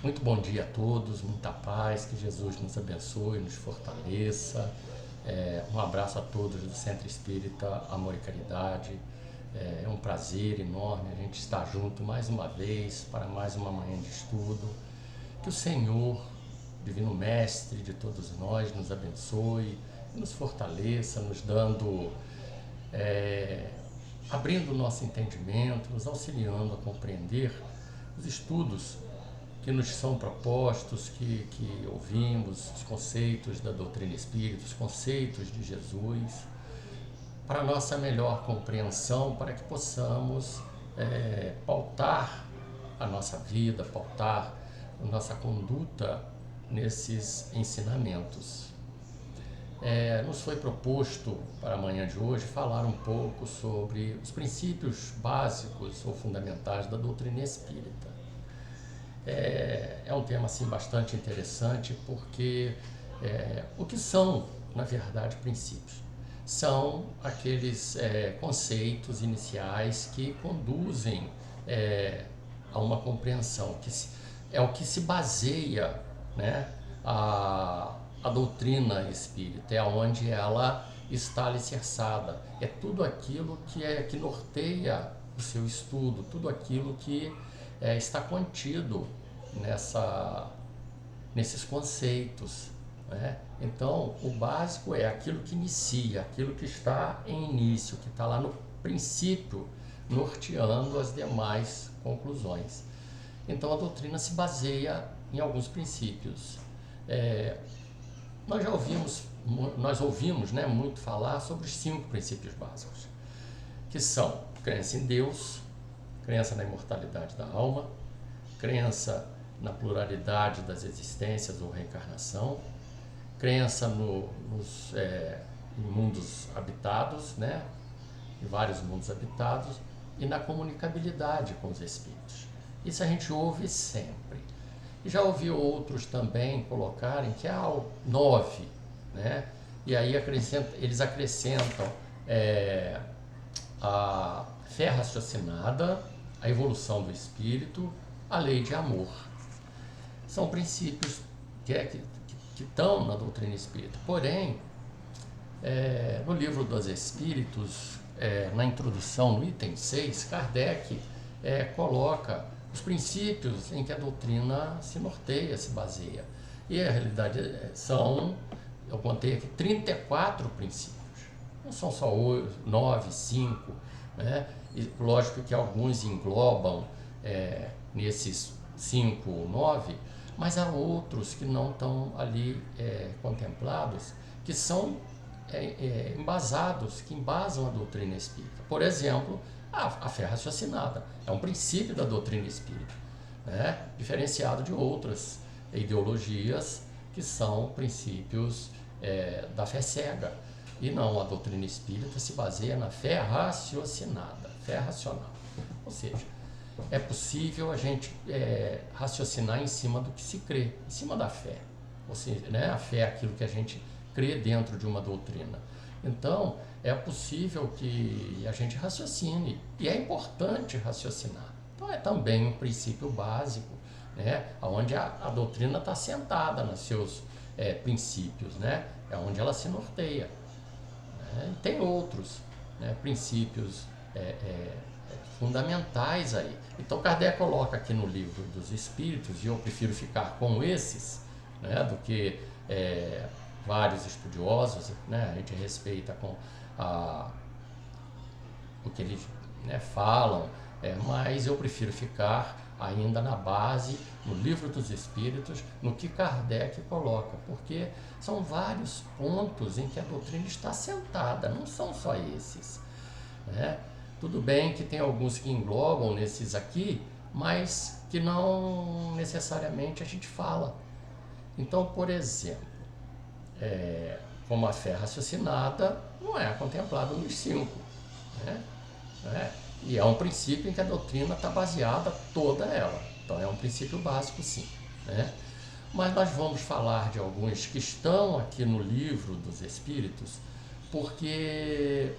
Muito bom dia a todos, muita paz, que Jesus nos abençoe, nos fortaleça. Um abraço a todos do Centro Espírita Amor e Caridade. É um prazer enorme a gente estar junto mais uma vez para mais uma manhã de estudo. Que o Senhor, Divino Mestre de todos nós, nos abençoe, nos fortaleça, nos dando, abrindo o nosso entendimento, nos auxiliando a compreender os estudos que nos são propostos, que ouvimos, os conceitos da doutrina espírita, os conceitos de Jesus, para a nossa melhor compreensão, para que possamos pautar a nossa vida, pautar a nossa conduta nesses ensinamentos. Nos foi proposto para a manhã de hoje falar um pouco sobre os princípios básicos ou fundamentais da doutrina espírita. É um tema assim, bastante interessante, porque o que são, na verdade, princípios? São aqueles conceitos iniciais que conduzem a uma compreensão, é o que se baseia, né, a doutrina espírita, é onde ela está alicerçada, é tudo aquilo que norteia o seu estudo, tudo aquilo que está contido nesses conceitos, né? Então, o básico é aquilo que inicia, aquilo que está em início, que está lá no princípio, norteando as demais conclusões. Então, a doutrina se baseia em alguns princípios. Nós ouvimos, né, muito falar sobre os 5 princípios básicos, que são crença em Deus, crença na imortalidade da alma, crença na pluralidade das existências ou reencarnação, crença em mundos habitados, né, em vários mundos habitados, e na comunicabilidade com os espíritos. Isso a gente ouve sempre. E já ouvi outros também colocarem que há 9, né? E aí eles acrescentam a fé raciocinada, a evolução do espírito, a lei de amor. São princípios que estão na doutrina espírita. Porém, no livro dos Espíritos, na introdução, no item 6, Kardec coloca os princípios em que a doutrina se norteia, se baseia. E a realidade eu contei aqui, 34 princípios. Não são só 9, 5, né? E lógico que alguns englobam nesses 5 ou 9, mas há outros que não estão ali contemplados, que são embasados, que embasam a doutrina espírita. Por exemplo, a fé raciocinada é um princípio da doutrina espírita, né? Diferenciado de outras ideologias que são princípios da fé cega. E não, a doutrina espírita se baseia na fé raciocinada, fé racional. Ou seja, é possível a gente raciocinar em cima do que se crê, em cima da fé. Ou seja, né, a fé é aquilo que a gente crê dentro de uma doutrina. Então, é possível que a gente raciocine, e é importante raciocinar. Então, é também um princípio básico, né, onde a doutrina está assentada nos seus princípios, né, é onde ela se norteia. Tem outros, né, princípios fundamentais aí. Então Kardec coloca aqui no livro dos Espíritos, e eu prefiro ficar com esses, né, do que vários estudiosos, né, a gente respeita o que eles, né, falam, mas eu prefiro ficar ainda na base, no livro dos Espíritos, no que Kardec coloca, porque são vários pontos em que a doutrina está assentada, não são só esses, né? Tudo bem que tem alguns que englobam nesses aqui, mas que não necessariamente a gente fala. Então, por exemplo, como a fé raciocinada não é contemplada nos 5, né? E é um princípio em que a doutrina está baseada toda ela. Então é um princípio básico, sim, né? Mas nós vamos falar de alguns que estão aqui no livro dos Espíritos, porque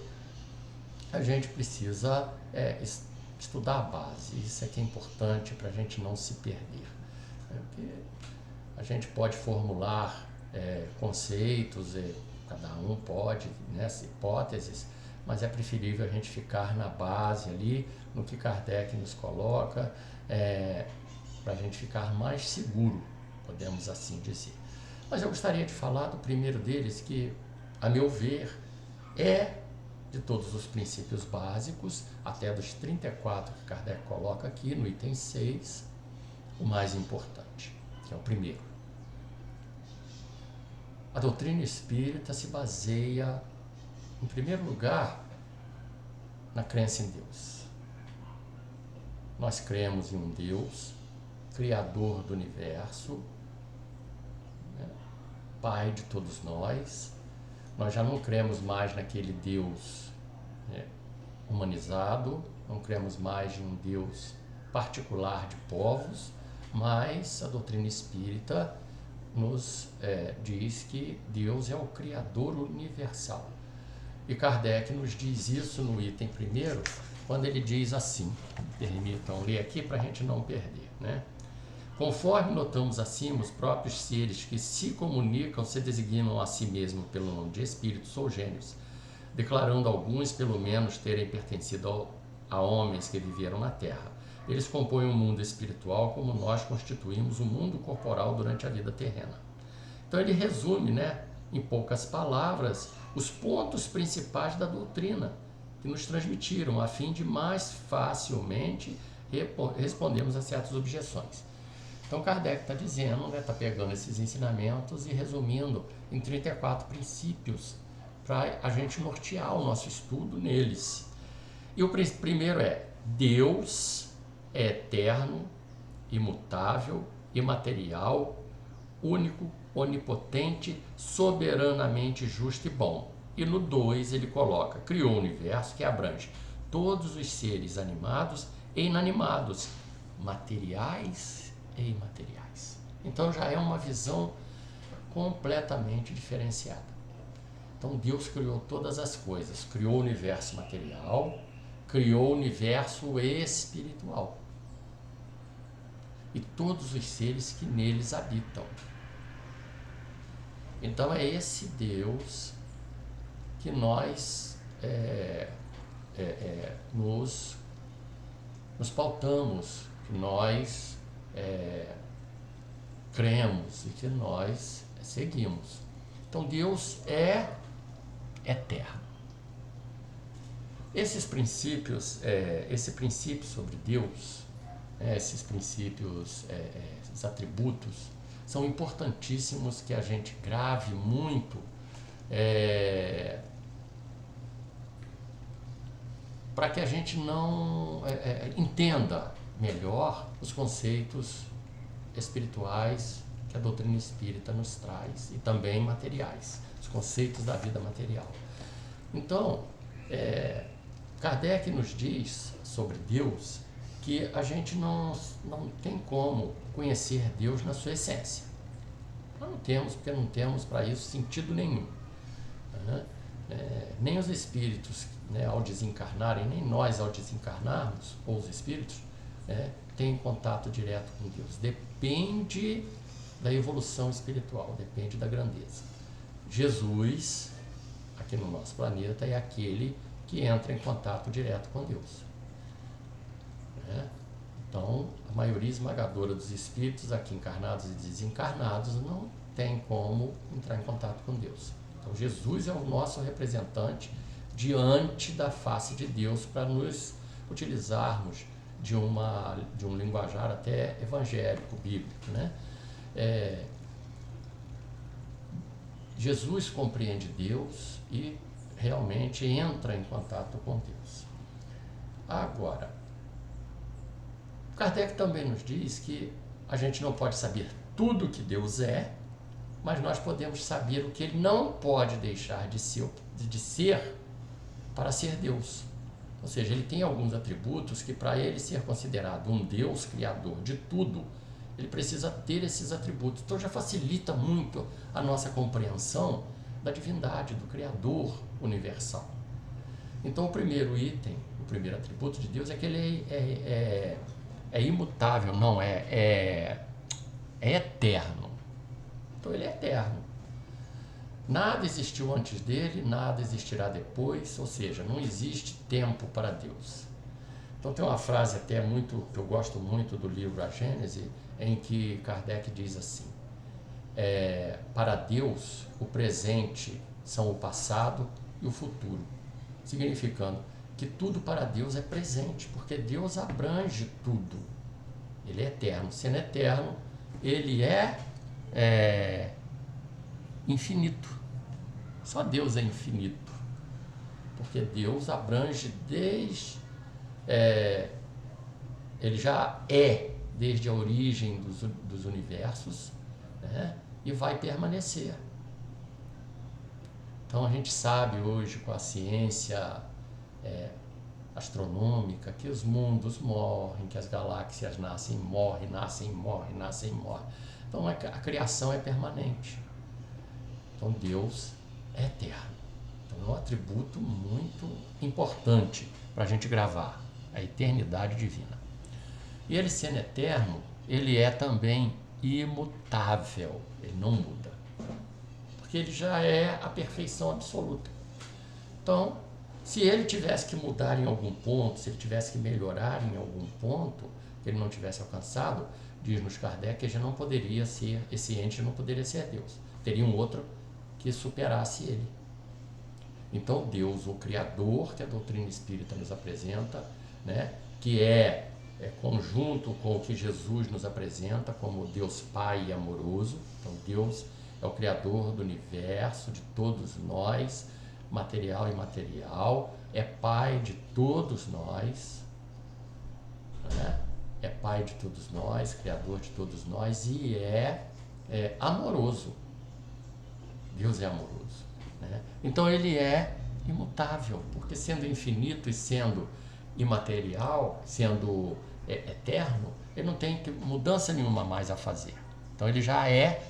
a gente precisa estudar a base. Isso é que é importante para a gente não se perder. Porque a gente pode formular conceitos, cada um pode, nessas hipóteses, mas é preferível a gente ficar na base ali, no que Kardec nos coloca, para a gente ficar mais seguro, podemos assim dizer. Mas eu gostaria de falar do primeiro deles, que, a meu ver, de todos os princípios básicos, até dos 34 que Kardec coloca aqui no item 6, o mais importante, que é o primeiro. A doutrina espírita se baseia, em primeiro lugar, na crença em Deus. Nós cremos em um Deus, Criador do universo, né, Pai de todos nós. Nós já não cremos mais naquele Deus humanizado, não cremos mais em um Deus particular de povos, mas a doutrina espírita nos diz que Deus é o Criador universal. E Kardec nos diz isso no item primeiro, quando ele diz assim, permitam ler aqui para a gente não perder, né? Conforme notamos acima, os próprios seres que se comunicam se designam a si mesmos pelo nome de espíritos ou gênios, declarando alguns, pelo menos, terem pertencido a homens que viveram na Terra. Eles compõem o mundo espiritual como nós constituímos o mundo corporal durante a vida terrena. Então ele resume, em poucas palavras, os pontos principais da doutrina que nos transmitiram, a fim de mais facilmente respondermos a certas objeções. Então Kardec está dizendo, está pegando esses ensinamentos e resumindo em 34 princípios para a gente nortear o nosso estudo neles. E o primeiro Deus é eterno, imutável, imaterial, único, onipotente, soberanamente justo e bom. E no 2 ele coloca, criou o universo que abrange todos os seres animados e inanimados, materiais e imateriais. Então já é uma visão completamente diferenciada. Então Deus criou todas as coisas, criou o universo material, criou o universo espiritual e todos os seres que neles habitam. Então é esse Deus que nós nos pautamos, que nós cremos e que nós seguimos. Então Deus é eterno. Esses princípios, esse princípio sobre Deus, esses princípios, esses atributos, são importantíssimos que a gente grave muito para que a gente não entenda melhor os conceitos espirituais que a doutrina espírita nos traz e também materiais, os conceitos da vida material. Então, Kardec nos diz sobre Deus que a gente não tem como conhecer Deus na sua essência. Nós não temos, porque não temos para isso sentido nenhum. Nem os espíritos, ao desencarnarem, nem nós ao desencarnarmos, ou os espíritos, têm contato direto com Deus. Depende da evolução espiritual, depende da grandeza. Jesus, aqui no nosso planeta, é aquele que entra em contato direto com Deus. Então, a maioria esmagadora dos espíritos, aqui encarnados e desencarnados, não tem como entrar em contato com Deus. Então, Jesus é o nosso representante diante da face de Deus para nos utilizarmos de um linguajar até evangélico, bíblico. Jesus compreende Deus e realmente entra em contato com Deus. Agora, Kardec também nos diz que a gente não pode saber tudo que Deus é, mas nós podemos saber o que Ele não pode deixar de ser para ser Deus. Ou seja, Ele tem alguns atributos que, para Ele ser considerado um Deus criador de tudo, Ele precisa ter esses atributos. Então já facilita muito a nossa compreensão da divindade, do Criador universal. Então o primeiro item, o primeiro atributo de Deus é que Ele é imutável, não é eterno. Então ele é eterno. Nada existiu antes dele, nada existirá depois, ou seja, não existe tempo para Deus. Então tem uma frase até muito, que eu gosto muito do livro A Gênese, em que Kardec diz assim, para Deus o presente são o passado e o futuro, significando que tudo para Deus é presente, porque Deus abrange tudo. Ele é eterno. Sendo eterno, ele é infinito. Só Deus é infinito, porque Deus abrange ele já é desde a origem dos universos, né? E vai permanecer. Então a gente sabe hoje com a ciência astronômica que os mundos morrem, que as galáxias nascem, morrem, nascem, morrem, nascem, morrem. Então a criação é permanente. Então Deus é eterno. Então é um atributo muito importante para a gente gravar, a eternidade divina. E ele sendo eterno, ele é também imutável, ele não muda, porque ele já é a perfeição absoluta. Então, se ele tivesse que mudar em algum ponto, se ele tivesse que melhorar em algum ponto que ele não tivesse alcançado, diz-nos Kardec que já não poderia ser, esse ente não poderia ser Deus, teria um outro que superasse ele. Então Deus, o Criador, que a doutrina espírita nos apresenta, né, que é conjunto com o que Jesus nos apresenta como Deus Pai amoroso. Então Deus é o Criador do universo, de todos nós, material e imaterial, é Pai de todos nós, né? É Pai de todos nós, Criador de todos nós e é amoroso. Deus é amoroso, né? Então ele é imutável, porque sendo infinito e sendo imaterial, sendo eterno, ele não tem mudança nenhuma mais a fazer. Então ele já é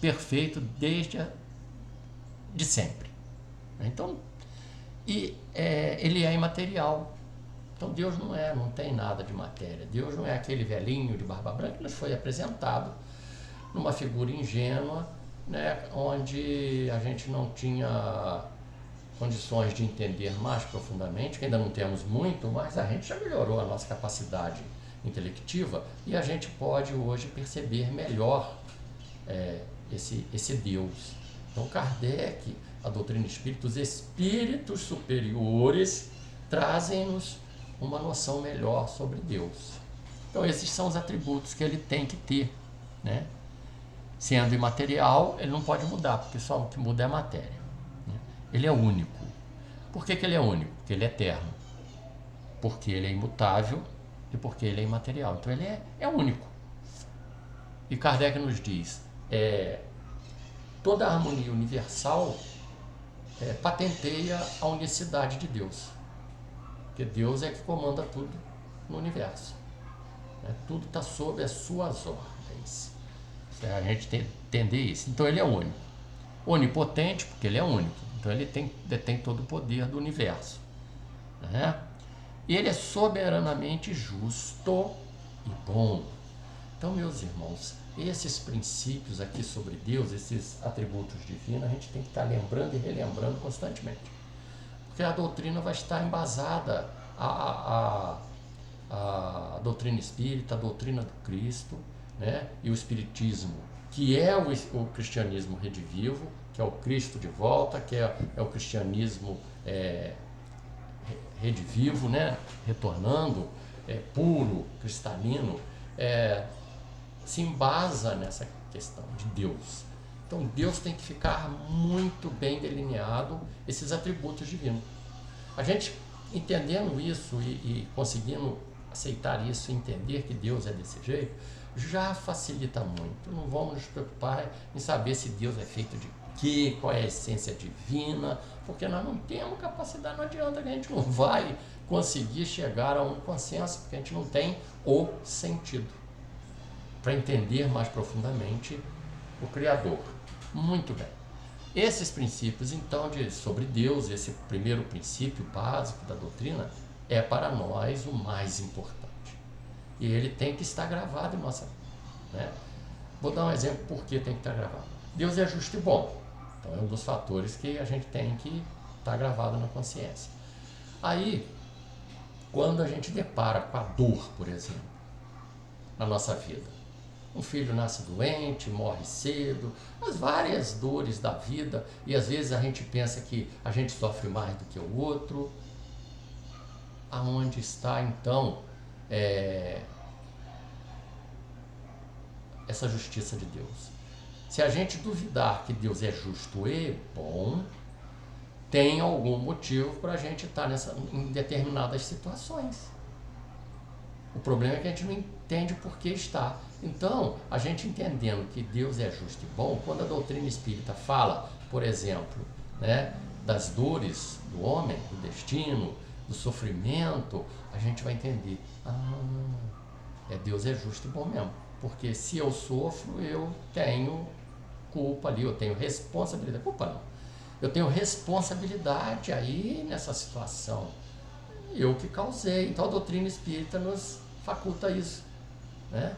perfeito de sempre. Então, ele é imaterial. Então Deus não tem nada de matéria. Deus não é aquele velhinho de barba branca que nos foi apresentado numa figura ingênua, né, onde a gente não tinha condições de entender mais profundamente, que ainda não temos muito, mas a gente já melhorou a nossa capacidade intelectiva e a gente pode hoje perceber melhor esse Deus. Então Kardec, a doutrina espírita, os espíritos superiores trazem-nos uma noção melhor sobre Deus. Então esses são os atributos que ele tem que ter, né? Sendo imaterial, ele não pode mudar, porque só o que muda é a matéria, né? Ele é único. Por que ele é único? Porque ele é eterno, porque ele é imutável e porque ele é imaterial. Então ele é único. E Kardec nos diz, toda a harmonia universal patenteia a unicidade de Deus, porque Deus é que comanda tudo no universo, né? Tudo está sob as suas ordens. A gente tem que entender isso. Então ele é único, onipotente, porque ele é único, então ele detém todo o poder do universo, né? E ele é soberanamente justo e bom. Então, meus irmãos, esses princípios aqui sobre Deus, esses atributos divinos, a gente tem que estar lembrando e relembrando constantemente, porque a doutrina vai estar embasada, a doutrina espírita, a doutrina do Cristo, né? E o espiritismo, que é o cristianismo redivivo, que é o Cristo de volta, que é o cristianismo redivivo, né? Retornando, puro, cristalino, se embasa nessa questão de Deus. Então Deus tem que ficar muito bem delineado, esses atributos divinos. A gente entendendo isso e conseguindo aceitar isso, entender que Deus é desse jeito, já facilita muito. Não vamos nos preocupar em saber se Deus é feito de quê, qual é a essência divina, porque nós não temos capacidade, não adianta, que a gente não vai conseguir chegar a um consenso, porque a gente não tem o sentido para entender mais profundamente o Criador. Muito bem. Esses princípios, então, sobre Deus, esse primeiro princípio básico da doutrina, é para nós o mais importante. E ele tem que estar gravado em nossa vida, né? Vou dar um exemplo por que tem que estar gravado. Deus é justo e bom. Então é um dos fatores que a gente tem que estar gravado na consciência. Aí, quando a gente depara com a dor, por exemplo, na nossa vida, um filho nasce doente, morre cedo, as várias dores da vida, e às vezes a gente pensa que a gente sofre mais do que o outro. Aonde está então essa justiça de Deus? Se a gente duvidar que Deus é justo e bom, tem algum motivo para a gente estar em determinadas situações. O problema é que a gente não entende por que está. Então, a gente entendendo que Deus é justo e bom, quando a doutrina espírita fala, por exemplo, né, das dores do homem, do destino, do sofrimento, a gente vai entender, Deus é justo e bom mesmo. Porque se eu sofro, eu tenho culpa ali, eu tenho responsabilidade. Culpa não. Eu tenho responsabilidade aí nessa situação. Eu que causei. Então a doutrina espírita nos faculta isso, né?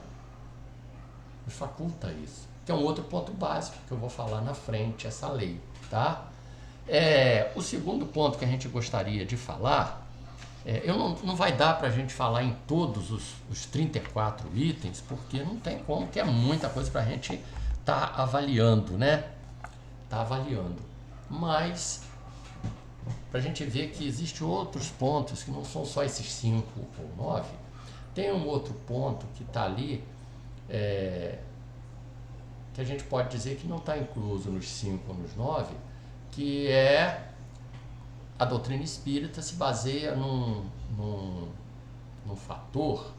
Nos faculta isso. Que é um outro ponto básico que eu vou falar na frente, essa lei, tá? O segundo ponto que a gente gostaria de falar, não vai dar para a gente falar em todos os 34 itens, porque não tem como, que é muita coisa para a gente estar avaliando, né? Tá avaliando. Mas, para a gente ver que existem outros pontos, que não são só esses 5 ou 9, tem um outro ponto que está ali, que a gente pode dizer que não está incluso nos 5 ou nos 9, que é a doutrina espírita se baseia num fator,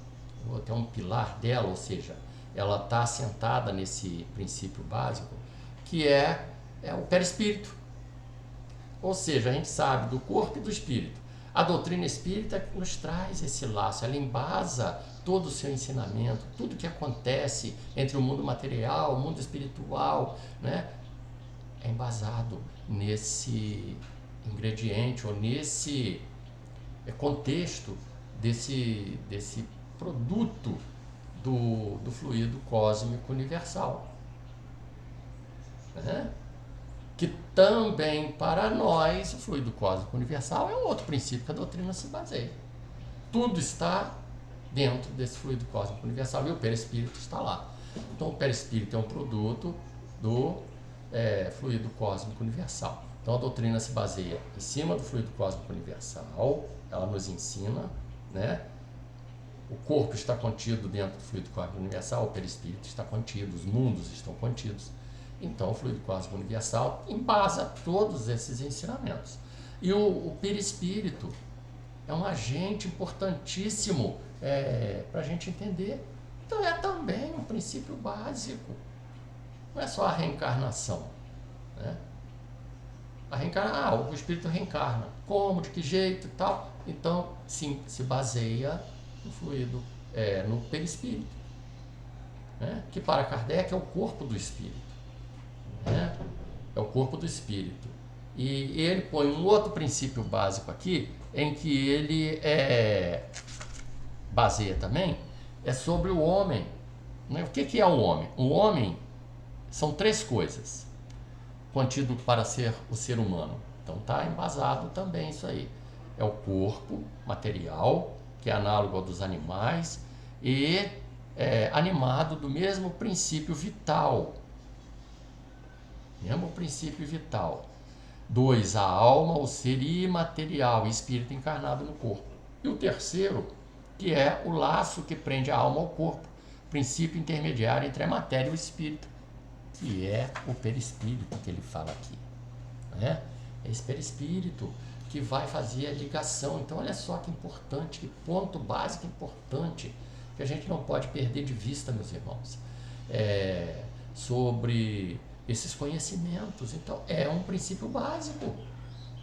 ou até um pilar dela, ou seja, ela está assentada nesse princípio básico, que é o perispírito. Ou seja, a gente sabe do corpo e do espírito. A doutrina espírita nos traz esse laço, ela embasa todo o seu ensinamento, tudo que acontece entre o mundo material, o mundo espiritual, né? É embasado nesse ingrediente ou nesse contexto desse produto do fluido cósmico universal, né? Que também para nós o fluido cósmico universal é um outro princípio que a doutrina se baseia. Tudo está dentro desse fluido cósmico universal e o perispírito está lá. Então o perispírito é um produto do fluido cósmico universal. Então a doutrina se baseia em cima do fluido cósmico universal, ela nos ensina, né? O corpo está contido dentro do fluido cósmico universal, o perispírito está contido, os mundos estão contidos. Então o fluido cósmico universal embasa todos esses ensinamentos. E o perispírito é um agente importantíssimo para a gente entender. Então é também um princípio básico. Não é só a reencarnação, né? O espírito reencarna. Como, de que jeito e tal? Então, sim, se baseia no fluido, no perispírito, né? Que para Kardec é o corpo do espírito, né? É o corpo do espírito. E ele põe um outro princípio básico aqui, em que ele baseia também, é sobre o homem, né? O que é o homem? O homem são 3 coisas contido para ser o ser humano. Então está embasado também isso aí. É o corpo material, que é análogo ao dos animais, e animado do mesmo princípio vital. Mesmo princípio vital. 2, a alma, o ser imaterial, espírito encarnado no corpo. E o terceiro, que é o laço que prende a alma ao corpo, princípio intermediário entre a matéria e o espírito, que é o perispírito que ele fala aqui, né? É esse perispírito que vai fazer a ligação. Então olha só que importante, que ponto básico importante, que a gente não pode perder de vista, meus irmãos, sobre esses conhecimentos. Então é um princípio básico,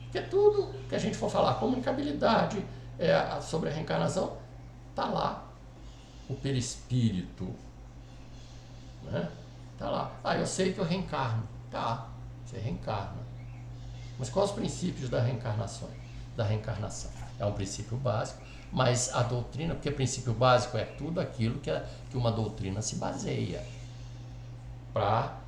porque tudo que a gente for falar, comunicabilidade, sobre a reencarnação, está lá o perispírito, né? Tá lá. Eu sei que eu reencarno. Tá, você reencarna. Mas quais os princípios da reencarnação? É um princípio básico, mas a doutrina, porque princípio básico é tudo aquilo que uma doutrina se baseia. para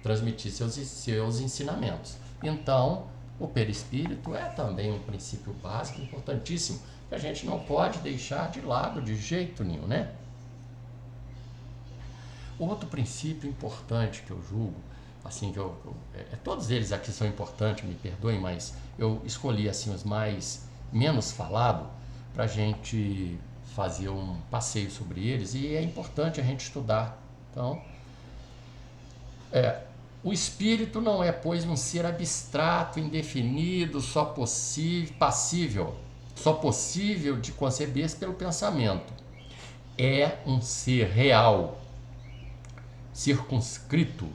transmitir seus ensinamentos. Então, o perispírito é também um princípio básico importantíssimo que a gente não pode deixar de lado de jeito nenhum, né? Outro princípio importante que eu julgo, assim, todos eles aqui são importantes, me perdoem, mas eu escolhi assim os menos falados para a gente fazer um passeio sobre eles, e é importante a gente estudar. Então, o espírito não é, pois, um ser abstrato, indefinido, só possível de conceber-se pelo pensamento. É um ser real, circunscrito,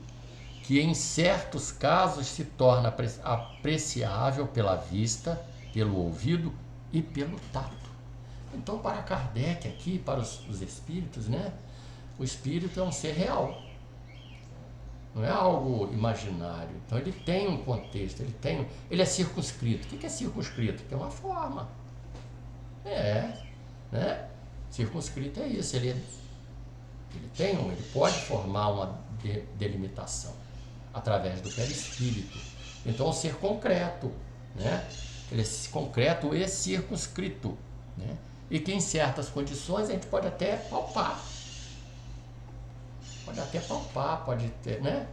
que em certos casos se torna apreciável pela vista, pelo ouvido e pelo tato. Então, para Kardec aqui, para os espíritos, né, o espírito é um ser real, não é algo imaginário. Então ele tem um contexto, ele é circunscrito. O que é circunscrito? Tem uma forma. Né? Circunscrito é isso, ele pode formar uma delimitação através do perispírito. Então é um ser concreto, né? Ele é concreto e circunscrito, né? E que em certas condições a gente pode até palpar. Pode ter, né?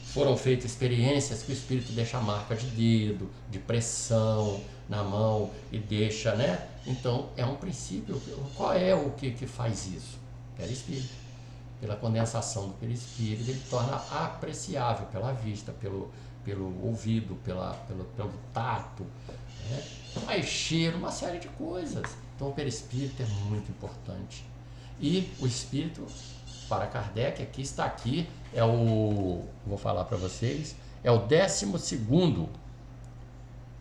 Foram feitas experiências que o espírito deixa marca de dedo, de pressão na mão e deixa, né? Então é um princípio. Qual é o que faz isso? Perispírito. Pela condensação do perispírito, ele torna apreciável pela vista, pelo ouvido, pelo tato, né? Aí cheiro, uma série de coisas. Então o perispírito é muito importante. E o espírito, para Kardec, vou falar para vocês, é o 12º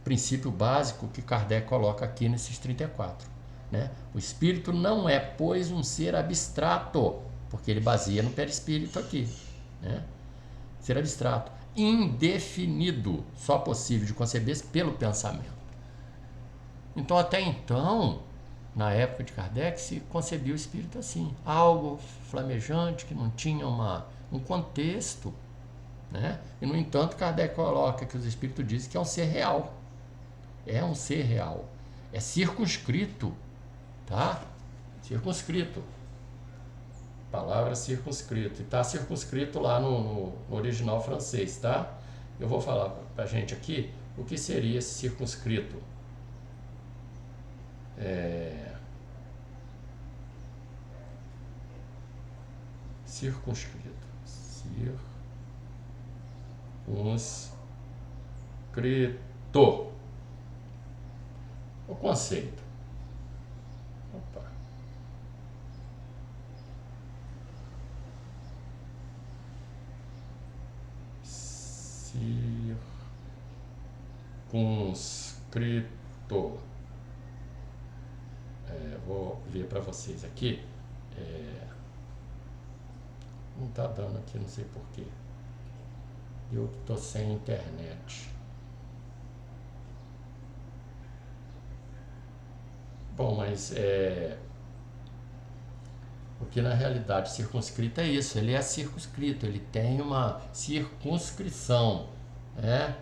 princípio básico que Kardec coloca aqui nesses 34. Né? O espírito não é, pois, um ser abstrato, porque ele baseia no perispírito aqui. Né? Ser abstrato, indefinido, só possível de conceber pelo pensamento. Então, até então, na época de Kardec, se concebia o espírito assim, algo flamejante, que não tinha um contexto, né? E, no entanto, Kardec coloca que os espíritos dizem que é um ser real. É um ser real. É circunscrito, tá? Circunscrito. Palavra circunscrito. E está circunscrito lá no original francês, tá? Eu vou falar pra gente aqui o que seria esse circunscrito. Circunscrito. Circunscrito. O conceito. Opa. Circunscrito. Vou ver para vocês aqui. Não está dando aqui, não sei porquê. Eu estou sem internet. Bom, mas porque na realidade circunscrito é isso, ele é circunscrito, ele tem uma circunscrição, né?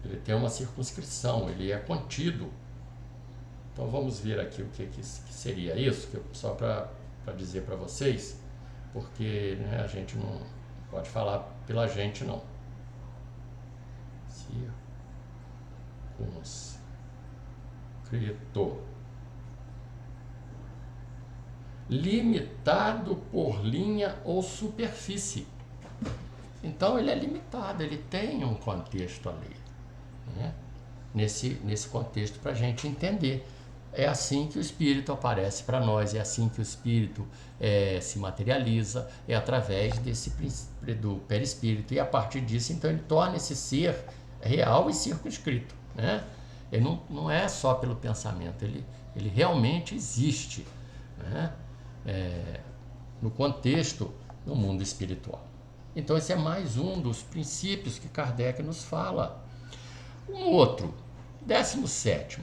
Ele tem uma circunscrição, ele é contido. Então vamos ver aqui o que seria isso, só para dizer para vocês, porque, né, a gente não pode falar pela gente, não. Circunscrito. Limitado por linha ou superfície. Então ele é limitado, ele tem um contexto ali, né? Nesse contexto, para a gente entender. É assim que o espírito aparece para nós, é assim que o espírito se materializa, é através do perispírito, e a partir disso, então, ele torna esse ser real e circunscrito, né? Ele não é só pelo pensamento, ele realmente existe, né? No contexto do mundo espiritual. Então esse é mais um dos princípios que Kardec nos fala. Um outro, 17º,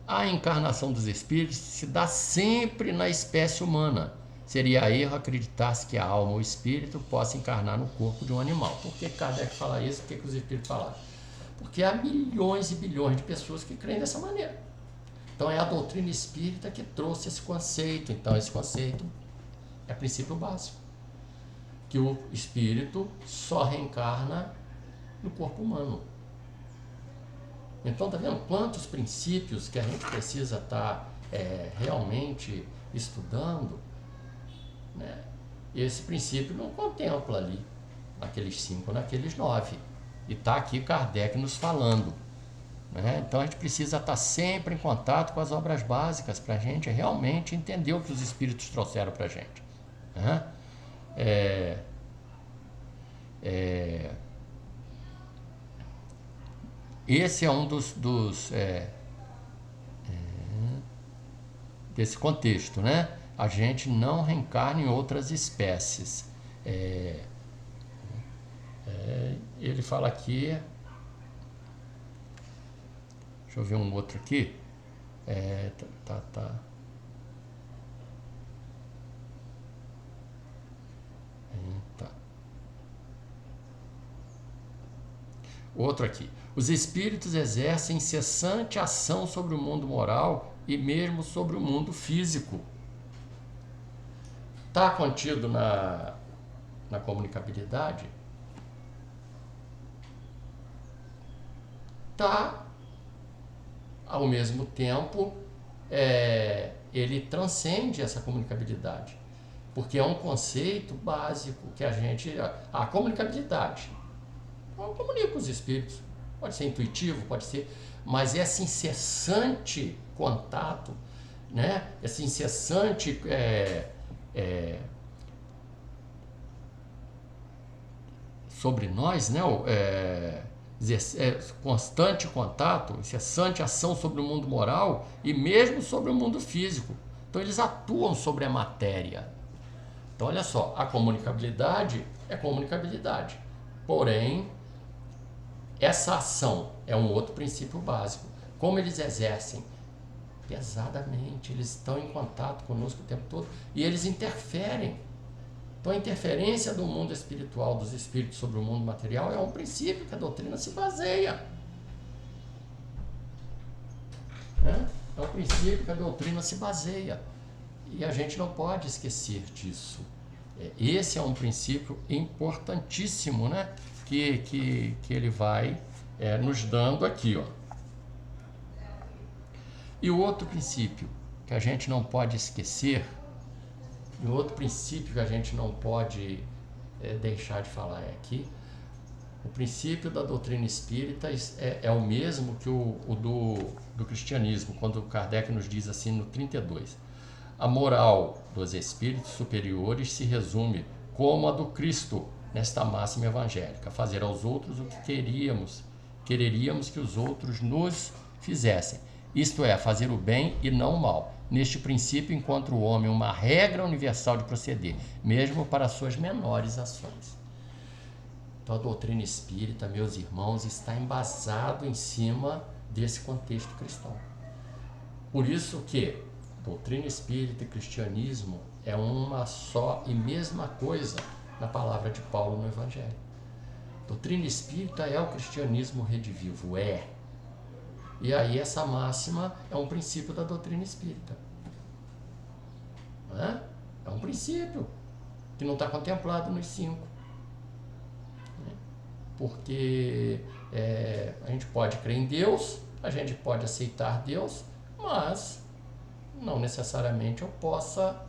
a encarnação dos espíritos se dá sempre na espécie humana. Seria erro acreditar-se que a alma ou o espírito possa encarnar no corpo de um animal. Por que Kardec fala isso? Por que os espíritos falaram? Porque há milhões e bilhões de pessoas que creem dessa maneira. Então é a doutrina espírita que trouxe esse conceito. Então esse conceito é princípio básico. Que o espírito só reencarna no corpo humano. Então, tá vendo quantos princípios que a gente precisa estar realmente estudando, né? Esse princípio não contempla ali, naqueles 5, naqueles 9. E está aqui Kardec nos falando, né? Então, a gente precisa estar sempre em contato com as obras básicas para a gente realmente entender o que os espíritos trouxeram para a gente, né? Esse é um desse contexto, né? A gente não reencarna em outras espécies. Ele fala aqui, deixa eu ver um outro aqui. Outro aqui. Os espíritos exercem incessante ação sobre o mundo moral e mesmo sobre o mundo físico. Está contido na comunicabilidade? Está. Ao mesmo tempo, ele transcende essa comunicabilidade. Porque é um conceito básico que a gente... A comunicabilidade. Eu comunico os espíritos. Pode ser intuitivo, pode ser... Mas esse incessante contato, né? Esse incessante sobre nós, né? Constante contato, incessante ação sobre o mundo moral e mesmo sobre o mundo físico. Então eles atuam sobre a matéria. Então olha só, a comunicabilidade é comunicabilidade. Porém, essa ação é um outro princípio básico. Como eles exercem? Pesadamente, eles estão em contato conosco o tempo todo e eles interferem. Então a interferência do mundo espiritual, dos espíritos sobre o mundo material é um princípio que a doutrina se baseia. É um princípio que a doutrina se baseia. E a gente não pode esquecer disso. Esse é um princípio importantíssimo, né? Que ele vai nos dando aqui, ó. E o outro princípio que a gente não pode esquecer, e o outro princípio que a gente não pode deixar de falar aqui, o princípio da doutrina espírita é o mesmo que o do cristianismo, quando Kardec nos diz assim no 32. A moral dos espíritos superiores se resume como a do Cristo, nesta máxima evangélica: fazer aos outros o que quereríamos que os outros nos fizessem. Isto é, fazer o bem e não o mal. Neste princípio encontra o homem uma regra universal de proceder, mesmo para suas menores ações. Então a doutrina espírita, meus irmãos, está embasado em cima desse contexto cristão. Por isso que doutrina espírita e cristianismo é uma só e mesma coisa na palavra de Paulo no Evangelho. Doutrina espírita é o cristianismo redivivo, E aí essa máxima é um princípio da doutrina espírita. É um princípio que não está contemplado nos 5. Porque a gente pode crer em Deus, a gente pode aceitar Deus, mas não necessariamente eu possa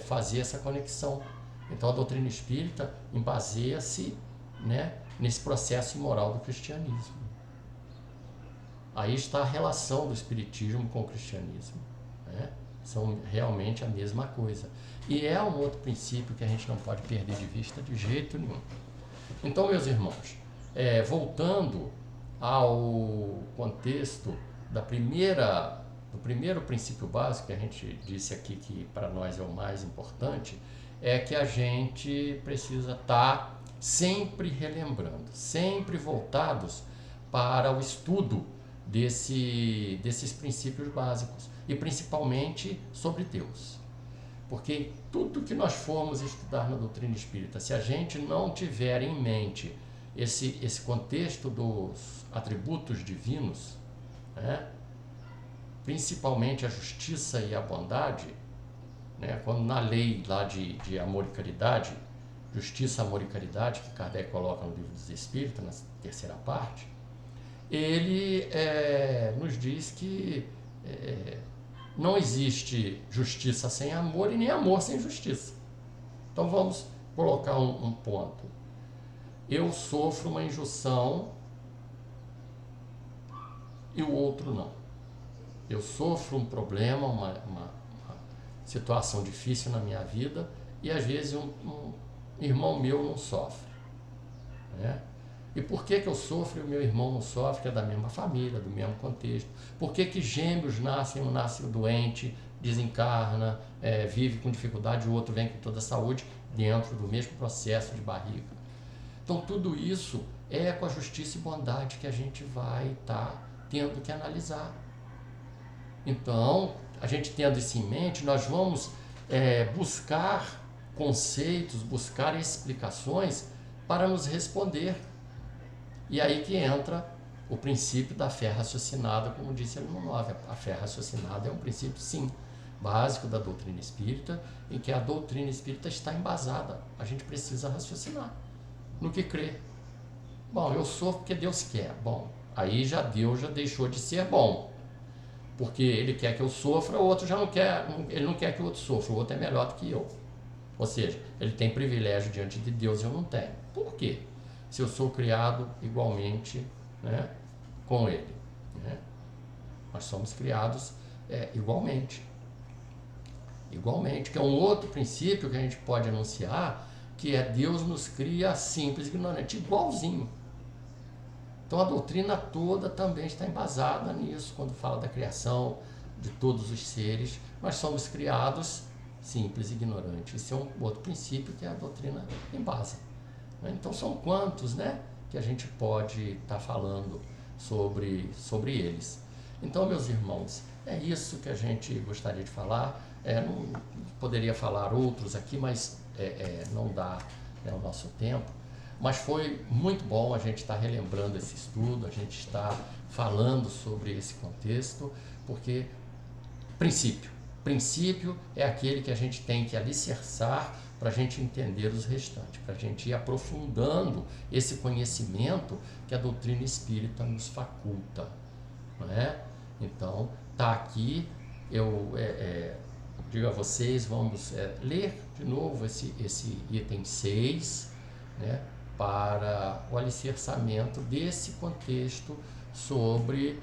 fazer essa conexão. Então a doutrina espírita baseia-se, né, nesse processo imoral do cristianismo. Aí está a relação do espiritismo com o cristianismo, né? São realmente a mesma coisa. E é um outro princípio que a gente não pode perder de vista de jeito nenhum. Então, meus irmãos, voltando ao contexto do primeiro princípio básico que a gente disse aqui, que para nós é o mais importante, é que a gente precisa estar sempre relembrando, sempre voltados para o estudo desses princípios básicos, e principalmente sobre Deus. Porque tudo que nós formos estudar na doutrina espírita, se a gente não tiver em mente esse contexto dos atributos divinos, né, principalmente a justiça e a bondade, né, quando na lei lá de amor e caridade, justiça, amor e caridade, que Kardec coloca no Livro dos Espíritos, na terceira parte, ele nos diz que não existe justiça sem amor e nem amor sem justiça. Então vamos colocar um ponto. Eu sofro uma injunção e o outro não. Eu sofro um problema, uma situação difícil na minha vida e às vezes um irmão meu não sofre, né? E por que eu sofro e o meu irmão não sofre, que é da mesma família, do mesmo contexto? Por que gêmeos nascem, um nasce doente, desencarna, vive com dificuldade, o outro vem com toda a saúde dentro do mesmo processo de barriga? Então tudo isso é com a justiça e bondade que a gente vai estar tendo que analisar. Então, a gente tendo isso em mente, nós vamos buscar conceitos, buscar explicações para nos responder. E aí que entra o princípio da fé raciocinada, como disse ali no 9. A fé raciocinada é um princípio, sim, básico da doutrina espírita, em que a doutrina espírita está embasada. A gente precisa raciocinar no que crê. Bom, eu sofro porque Deus quer. Bom, aí Deus já deixou de ser bom. Porque ele quer que eu sofra, o outro já não quer, ele não quer que o outro sofra, o outro é melhor do que eu. Ou seja, ele tem privilégio diante de Deus e eu não tenho. Por quê? Se eu sou criado igualmente, né, com ele, né? Nós somos criados igualmente. Igualmente, que é um outro princípio que a gente pode anunciar, que é Deus nos cria simples e ignorante, igualzinho. Então a doutrina toda também está embasada nisso, quando fala da criação de todos os seres. Nós somos criados simples e ignorantes. Esse é um outro princípio que a doutrina embasa. Então são quantos, né, que a gente pode estar falando sobre eles. Então, meus irmãos, é isso que a gente gostaria de falar. Não poderia falar outros aqui, mas não dá, né, o nosso tempo. Mas foi muito bom a gente estar relembrando esse estudo, a gente está falando sobre esse contexto, porque princípio é aquele que a gente tem que alicerçar para a gente entender os restantes, para a gente ir aprofundando esse conhecimento que a doutrina espírita nos faculta, não é? Então, está aqui, eu digo a vocês, vamos ler de novo esse item 6, né, para o alicerçamento desse contexto sobre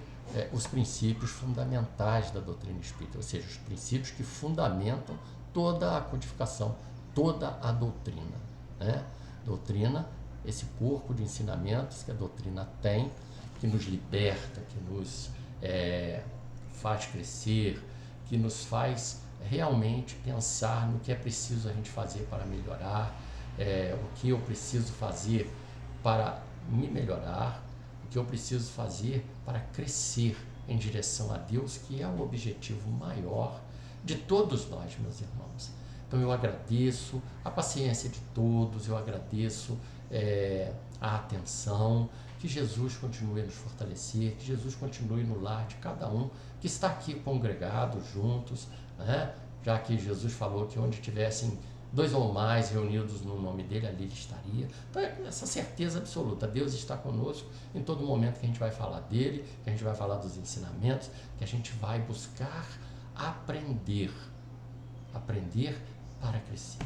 os princípios fundamentais da doutrina espírita, ou seja, os princípios que fundamentam toda a codificação, toda a doutrina, né? Doutrina, esse corpo de ensinamentos que a doutrina tem, que nos liberta, que nos faz crescer, que nos faz realmente pensar no que é preciso a gente fazer para melhorar, o que eu preciso fazer para me melhorar, o que eu preciso fazer para crescer em direção a Deus, que é o objetivo maior de todos nós, meus irmãos. Então eu agradeço a paciência de todos, eu agradeço a atenção, que Jesus continue a nos fortalecer, que Jesus continue no lar de cada um que está aqui congregado juntos, né? Já que Jesus falou que onde tivessem 2 ou mais reunidos no nome dele, ali ele estaria. Então, essa certeza absoluta, Deus está conosco em todo momento que a gente vai falar dele, que a gente vai falar dos ensinamentos, que a gente vai buscar aprender para crescer.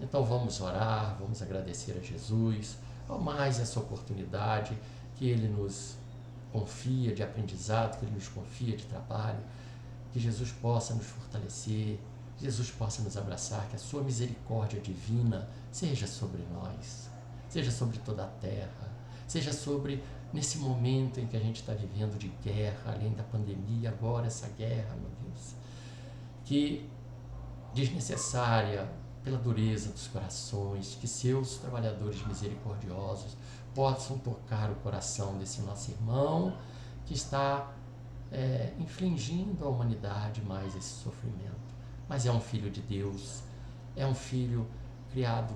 Então vamos orar, vamos agradecer a Jesus, ao mais essa oportunidade que ele nos confia de aprendizado, que ele nos confia de trabalho, que Jesus possa nos fortalecer, Jesus possa nos abraçar, que a sua misericórdia divina seja sobre nós, seja sobre toda a terra, seja sobre, nesse momento em que a gente está vivendo de guerra, além da pandemia, agora essa guerra, meu Deus, que desnecessária pela dureza dos corações, que seus trabalhadores misericordiosos possam tocar o coração desse nosso irmão que está infligindo à humanidade mais esse sofrimento. Mas é um filho de Deus, é um filho criado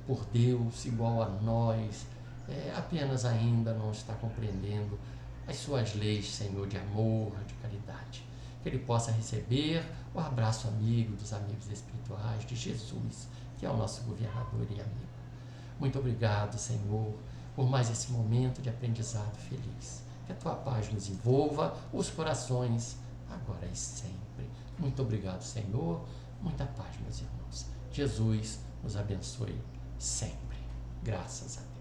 por Deus, igual a nós, apenas ainda não está compreendendo as suas leis, Senhor, de amor, de caridade. Que ele possa receber o abraço amigo dos amigos espirituais de Jesus, que é o nosso governador e amigo. Muito obrigado, Senhor, por mais esse momento de aprendizado feliz. Que a tua paz nos envolva os corações, agora e sempre. Muito obrigado, Senhor. Muita paz, meus irmãos. Jesus nos abençoe sempre. Graças a Deus.